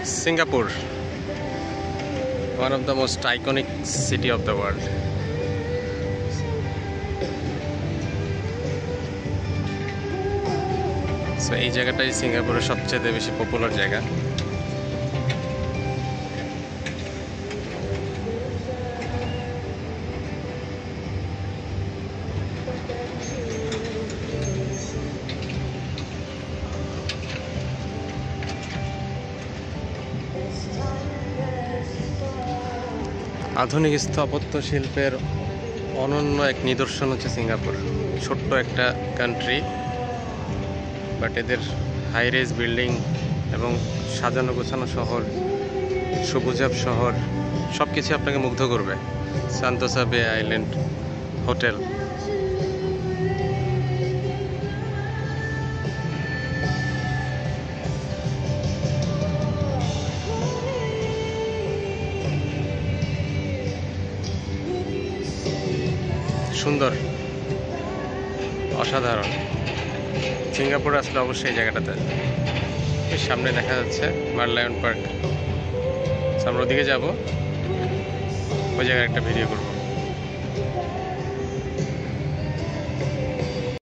Singapore, one of the most iconic city of the world. So এই জায়গাটাই সিঙ্গাপুরের সবচেয়ে বেশি পপুলার জায়গা। আধুনিক স্থাপত্য শিল্পের অনন্য এক নিদর্শন হচ্ছে সিঙ্গাপুর। ছোট্ট একটা কান্ট্রি, বাট এদের হাই রেজ বিল্ডিং এবং সাজানো গোছানো শহর, সবুজাব শহর সব কিছু আপনাকে মুগ্ধ করবে। সান্তোসা বে আইল্যান্ড হোটেল, সুন্দর, অসাধারণ। সিঙ্গাপুর আসলে অবশ্যই এই জায়গাটাতে। সামনে দেখা যাচ্ছে মার্লায়ন পার্ক। আমরা ওদিকে যাবো, ওই জায়গায় একটা ভিডিও করবো।